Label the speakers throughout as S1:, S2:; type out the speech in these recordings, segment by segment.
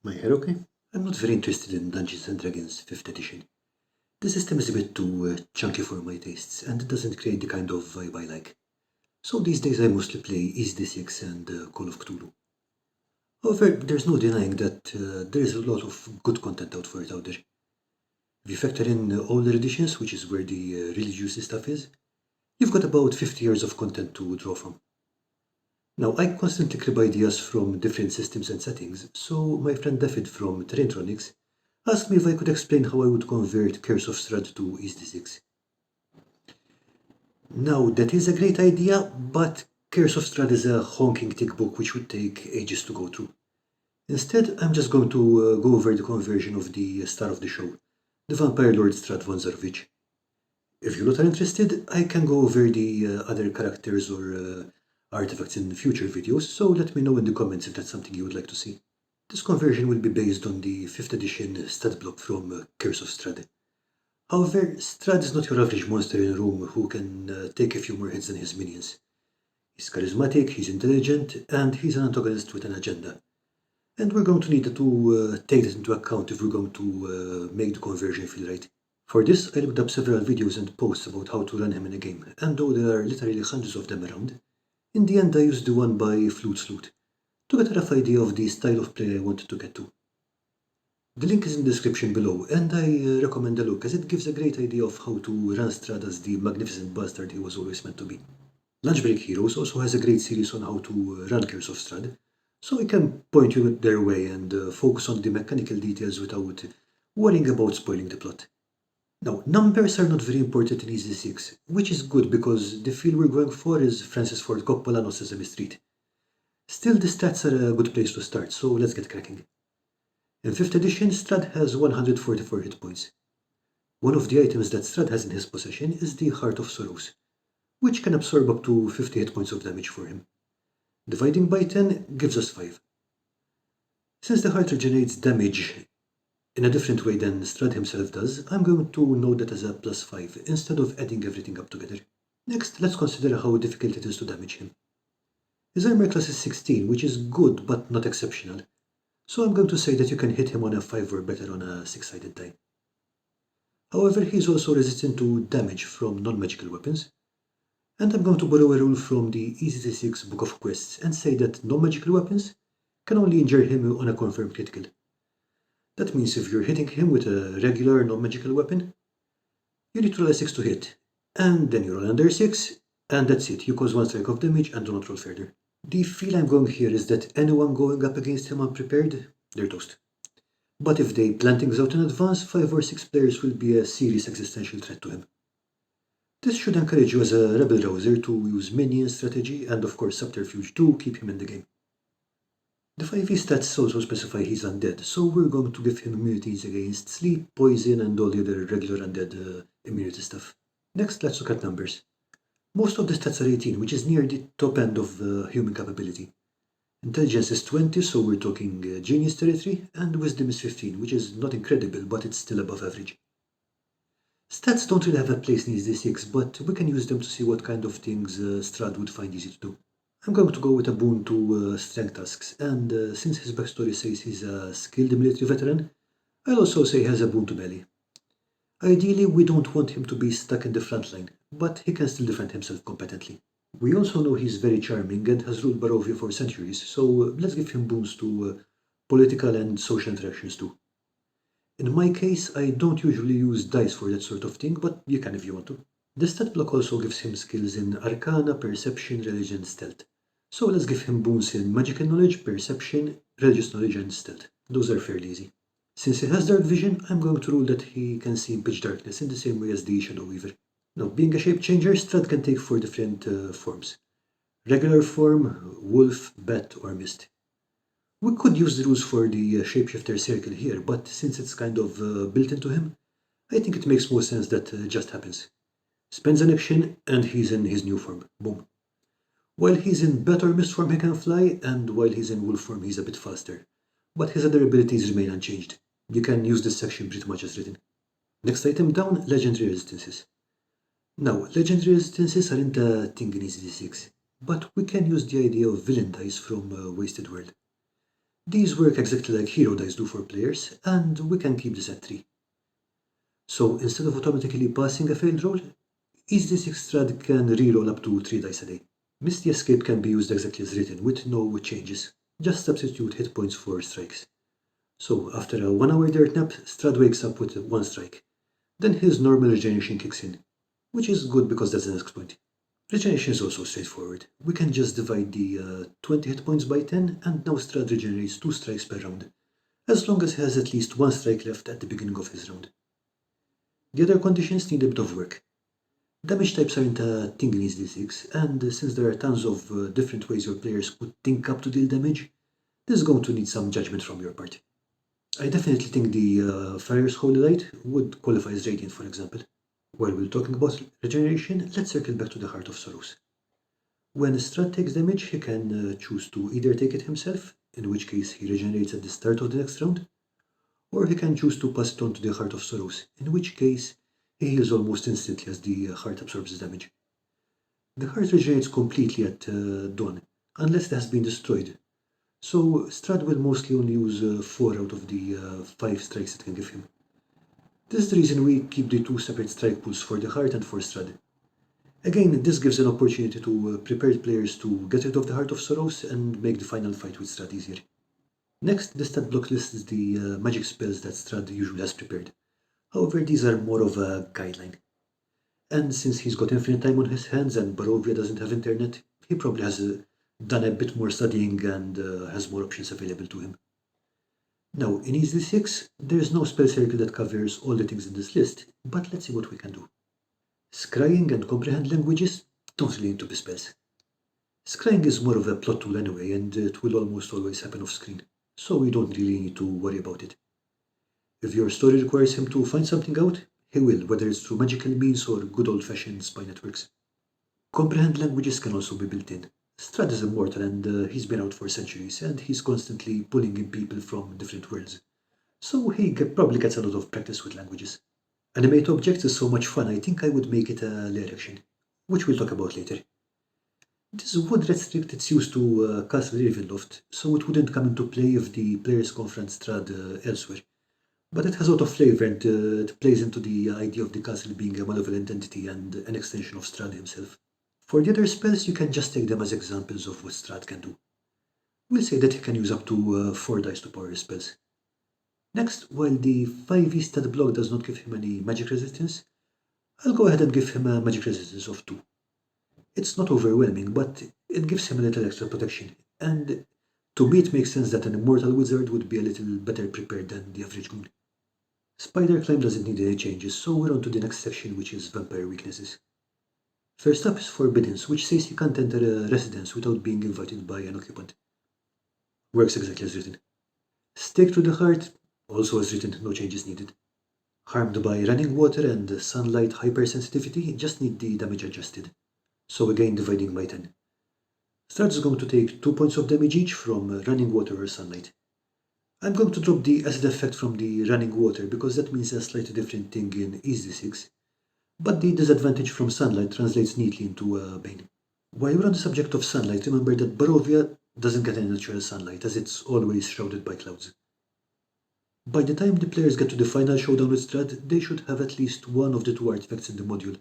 S1: My hair okay? I'm not very interested in Dungeons & Dragons 5th edition. The system is a bit too chunky for my tastes, and it doesn't create the kind of vibe I like. So these days I mostly play EZD6 and Call of Cthulhu. However, there's no denying that there is a lot of good content out for it out there. If you factor in older editions, which is where the really juicy stuff is, you've got about 50 years of content to draw from. Now, I constantly grab ideas from different systems and settings, so my friend Daffyd from Terraintronics asked me if I could explain how I would convert Curse of Strahd to EZD6. Now, that is a great idea, but Curse of Strahd is a honking thick book which would take ages to go through. Instead, I'm just going to go over the conversion of the star of the show, the Vampire Lord Strahd von Zarovich. If you lot are interested, I can go over the other characters or artifacts in future videos, so let me know in the comments if that's something you would like to see. This conversion will be based on the 5th edition stat block from Curse of Strahd. However, Strahd is not your average monster in a room who can take a few more hits than his minions. He's charismatic, he's intelligent, and he's an antagonist with an agenda. And we're going to need to take that into account if we're going to make the conversion feel right. For this, I looked up several videos and posts about how to run him in a game, and though there are literally hundreds of them around, in the end I used the one by Flute Sloot to get a rough idea of the style of play I wanted to get to. The link is in the description below, and I recommend a look as it gives a great idea of how to run Strahd as the magnificent bastard he was always meant to be. Lunchbreak Heroes also has a great series on how to run Curse of Strahd, so I can point you their way and focus on the mechanical details without worrying about spoiling the plot. Now, numbers are not very important in EZ6, which is good because the feel we're going for is Francis Ford Coppola, not Sesame Street. Still, the stats are a good place to start, so let's get cracking. In 5th edition, Strahd has 144 hit points. One of the items that Strahd has in his possession is the Heart of Sorrows, which can absorb up to 50 hit points of damage for him. Dividing by 10 gives us 5. Since the heart regenerates damage in a different way than Strahd himself does, I'm going to note that as a plus 5 instead of adding everything up together. Next, let's consider how difficult it is to damage him. His armor class is 16, which is good but not exceptional, so I'm going to say that you can hit him on a 5 or better on a 6-sided die. However, he's also resistant to damage from non-magical weapons, and I'm going to borrow a rule from the EZD6 Book of Quests and say that non-magical weapons can only injure him on a confirmed critical. That means if you're hitting him with a regular non-magical weapon, you need to roll a 6 to hit, and then you roll another 6, and that's it, you cause 1 strike of damage and do not roll further. The feel I'm going here is that anyone going up against him unprepared, they're toast. But if they plan things out in advance, 5 or 6 players will be a serious existential threat to him. This should encourage you as a rebel rouser to use minion strategy and of course subterfuge to keep him in the game. The 5e stats also specify he's undead, so we're going to give him immunities against sleep, poison, and all the other regular undead immunity stuff. Next, let's look at numbers. Most of the stats are 18, which is near the top end of human capability. Intelligence is 20, so we're talking genius territory, and wisdom is 15, which is not incredible, but it's still above average. Stats don't really have a place in EZ6, but we can use them to see what kind of things Strahd would find easy to do. I'm going to go with a boon to strength tasks, and since his backstory says he's a skilled military veteran, I'll also say he has a boon to melee. Ideally, we don't want him to be stuck in the front line, but he can still defend himself competently. We also know he's very charming and has ruled Barovia for centuries, so let's give him boons to political and social interactions too. In my case, I don't usually use dice for that sort of thing, but you can if you want to. The stat block also gives him skills in Arcana, Perception, Religion, Stealth. So let's give him boons in Magical Knowledge, Perception, Religious Knowledge, and Stealth. Those are fairly easy. Since he has Dark Vision, I'm going to rule that he can see in pitch darkness in the same way as the Shadow Weaver. Now, being a shape changer, Strahd can take 4 different forms. Regular form, wolf, bat, or mist. We could use the rules for the shapeshifter circle here, but since it's kind of built into him, I think it makes more sense that it just happens. Spends an action, and he's in his new form. Boom. While he's in bat or mist form, he can fly, and while he's in wolf form, he's a bit faster. But his other abilities remain unchanged. You can use this section pretty much as written. Next item down, Legendary Resistances. Now, Legendary Resistances aren't a thing in EZ6, but we can use the idea of villain dice from Wasted World. These work exactly like hero dice do for players, and we can keep this at 3. So instead of automatically passing a failed roll, EZD6 Strahd can reroll up to 3 dice a day. Misty Escape can be used exactly as written, with no changes. Just substitute hit points for strikes. So after a 1-hour dirt nap, Strahd wakes up with 1 strike. Then his normal regeneration kicks in, which is good because that's the next point. Regeneration is also straightforward. We can just divide the 20 hit points by 10, and now Strahd regenerates 2 strikes per round, as long as he has at least 1 strike left at the beginning of his round. The other conditions need a bit of work. Damage types aren't a thing in EZD6, and since there are tons of different ways your players could think up to deal damage, this is going to need some judgment from your part. I definitely think the Fire's Holy Light would qualify as Radiant, for example. While we're talking about regeneration, let's circle back to the Heart of Sorrows. When Strahd takes damage, he can choose to either take it himself, in which case he regenerates at the start of the next round, or he can choose to pass it on to the Heart of Sorrows, in which case he heals almost instantly as the heart absorbs damage. The heart regenerates completely at dawn, unless it has been destroyed, so Strahd will mostly only use 4 out of the 5 strikes it can give him. This is the reason we keep the 2 separate strike pools for the heart and for Strahd. Again, this gives an opportunity to prepare players to get rid of the Heart of Sorrows and make the final fight with Strahd easier. Next, the stat block lists the magic spells that Strahd usually has prepared. However, these are more of a guideline. And since he's got infinite time on his hands and Barovia doesn't have internet, he probably has done a bit more studying and has more options available to him. Now, in EZD6, there's no spell circle that covers all the things in this list, but let's see what we can do. Scrying and comprehend languages don't really need to be spells. Scrying is more of a plot tool anyway, and it will almost always happen off screen, so we don't really need to worry about it. If your story requires him to find something out, he will, whether it's through magical means or good old-fashioned spy networks. Comprehend languages can also be built in. Strahd is immortal and he's been out for centuries, and he's constantly pulling in people from different worlds, so he probably gets a lot of practice with languages. Animate objects is so much fun, I think I would make it a Lair action, which we'll talk about later. This would restrict its use to Castle Ravenloft, so it wouldn't come into play if the players confront Strahd elsewhere. But it has a lot of flavor and it plays into the idea of the castle being a malevolent entity and an extension of Strahd himself. For the other spells, you can just take them as examples of what Strahd can do. We'll say that he can use up to 4 dice to power his spells. Next, while the 5e stat block does not give him any magic resistance, I'll go ahead and give him a magic resistance of 2. It's not overwhelming, but it gives him a little extra protection, and to me it makes sense that an immortal wizard would be a little better prepared than the average goon. Spider Climb doesn't need any changes, so we're on to the next section, which is vampire weaknesses. First up is Forbiddance, which says you can't enter a residence without being invited by an occupant. Works exactly as written. Stake to the Heart, also as written, no changes needed. Harmed by running water and sunlight hypersensitivity, just need the damage adjusted. So again, dividing by 10. Strahd is going to take 2 points of damage each from running water or sunlight. I'm going to drop the acid effect from the running water because that means a slightly different thing in EZD6, but the disadvantage from sunlight translates neatly into Bane. While we're on the subject of sunlight, remember that Barovia doesn't get any natural sunlight as it's always shrouded by clouds. By the time the players get to the final showdown with Strahd, they should have at least one of the 2 artifacts in the module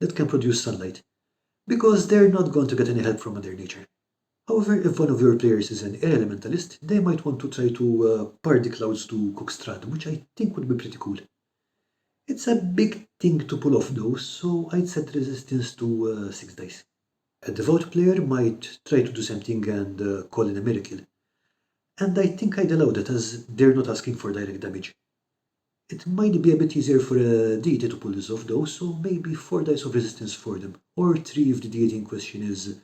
S1: that can produce sunlight, because they're not going to get any help from Mother Nature. However, if one of your players is an air elementalist, they might want to try to part the clouds to cook Strahd, which I think would be pretty cool. It's a big thing to pull off though, so I'd set resistance to 6 dice. A devout player might try to do something and call in a miracle, and I think I'd allow that as they're not asking for direct damage. It might be a bit easier for a deity to pull this off though, so maybe 4 dice of resistance for them, or 3 if the deity in question is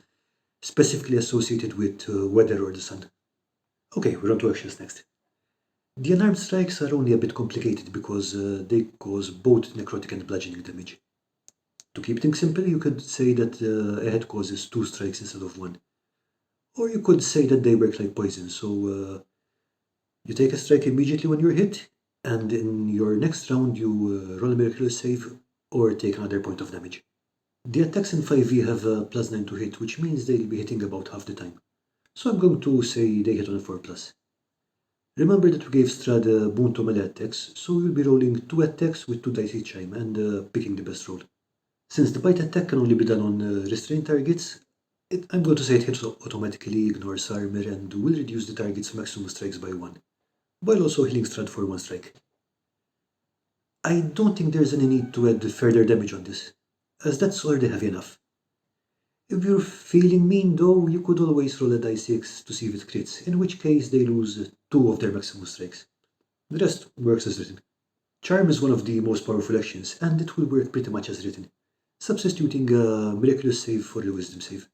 S1: specifically associated with weather or the sun. Okay, we're on to actions next. The unarmed strikes are only a bit complicated because they cause both necrotic and bludgeoning damage. To keep things simple, you could say that a hit causes 2 strikes instead of 1. Or you could say that they work like poison, so you take a strike immediately when you're hit, and in your next round you roll a miraculous save or take another point of damage. The attacks in 5e have a +9 to hit, which means they'll be hitting about half the time. So I'm going to say they hit on a 4+. Remember that we gave Strahd a boon to melee attacks, so we'll be rolling 2 attacks with 2 dice each time and picking the best roll. Since the bite attack can only be done on restrained targets, I'm going to say it hits automatically, ignores armor, and will reduce the target's maximum strikes by 1, while also healing Strahd for 1 strike. I don't think there's any need to add further damage on this, as that's already heavy enough. If you're feeling mean though, you could always roll a die 6 to see if it crits, in which case they lose 2 of their maximum strikes. The rest works as written. Charm is one of the most powerful actions, and it will work pretty much as written, substituting a miraculous save for a wisdom save.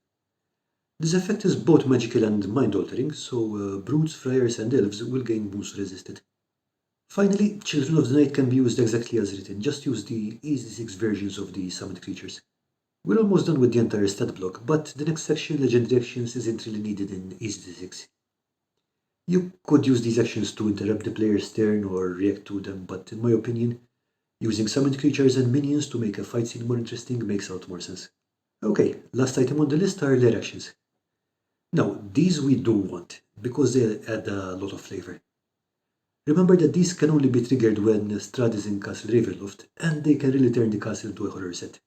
S1: This effect is both magical and mind-altering, so brutes, friars, and elves will gain boons to resist it. Finally, Children of the Night can be used exactly as written, just use the EZD6 versions of the summoned creatures. We're almost done with the entire stat block, but the next section, Legendary Actions, isn't really needed in EZD6. You could use these actions to interrupt the player's turn or react to them, but in my opinion, using summoned creatures and minions to make a fight scene more interesting makes out more sense. Okay, last item on the list are Lair actions. Now, these we do want, because they add a lot of flavor. Remember that these can only be triggered when Strahd is in Castle Ravenloft, and they can really turn the castle into a horror set.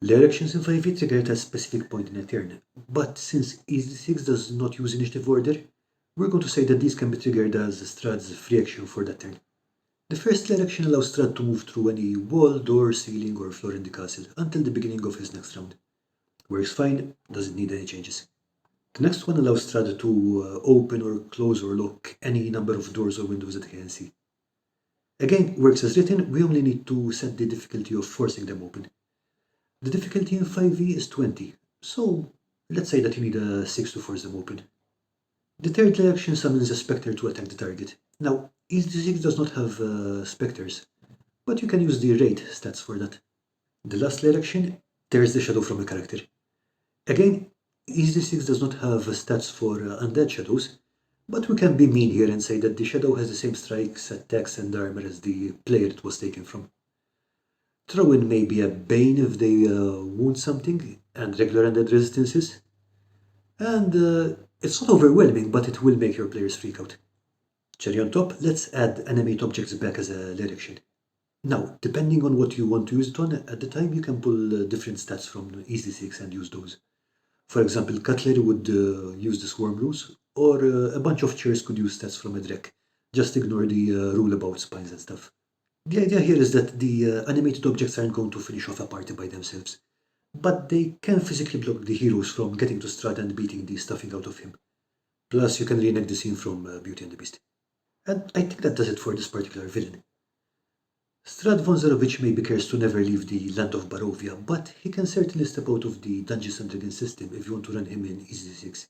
S1: Lair actions in 5e trigger at a specific point in a turn, but since EZD6 does not use initiative order, we're going to say that these can be triggered as Strahd's free action for that turn. The first Lair action allows Strahd to move through any wall, door, ceiling, or floor in the castle until the beginning of his next round. Works fine, doesn't need any changes. The next one allows Strahd to open or close or lock any number of doors or windows that he can see. Again, works as written, we only need to set the difficulty of forcing them open. The difficulty in 5e is 20, so let's say that you need a 6 to force them open. The third Lair action summons a spectre to attack the target. Now, EZD6 does not have specters, but you can use the raid stats for that. The last Lair action tears the shadow from a character. Again, EZD6 does not have stats for undead shadows, but we can be mean here and say that the shadow has the same strikes, attacks, and armor as the player it was taken from. Throw in maybe a Bane if they wound something, and regular undead resistances. And it's not overwhelming, but it will make your players freak out. Cherry on top, let's add Animate objects back as a Lair action. Now, depending on what you want to use it on, at the time you can pull different stats from EZD6 and use those. For example, Cutler would use the Swarm rules, or a bunch of chairs could use stats from a Drek. Just ignore the rule about spines and stuff. The idea here is that the animated objects aren't going to finish off a party by themselves, but they can physically block the heroes from getting to Strahd and beating the stuffing out of him. Plus, you can reenact the scene from Beauty and the Beast. And I think that does it for this particular villain. Strahd von Zarovich may be cursed to never leave the land of Barovia, but he can certainly step out of the Dungeons & Dragons system if you want to run him in EZD6.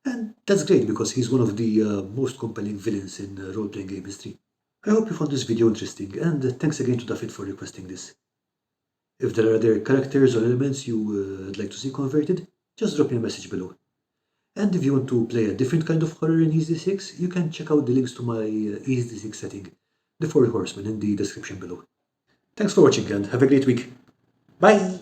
S1: And that's great because he's one of the most compelling villains in role-playing game history. I hope you found this video interesting, and thanks again to Daffyd for requesting this. If there are other characters or elements you would like to see converted, just drop me a message below. And if you want to play a different kind of horror in EZD6, you can check out the links to my EZD6 setting, the Four Horsemen, in the description below. Thanks for watching and have a great week. Bye!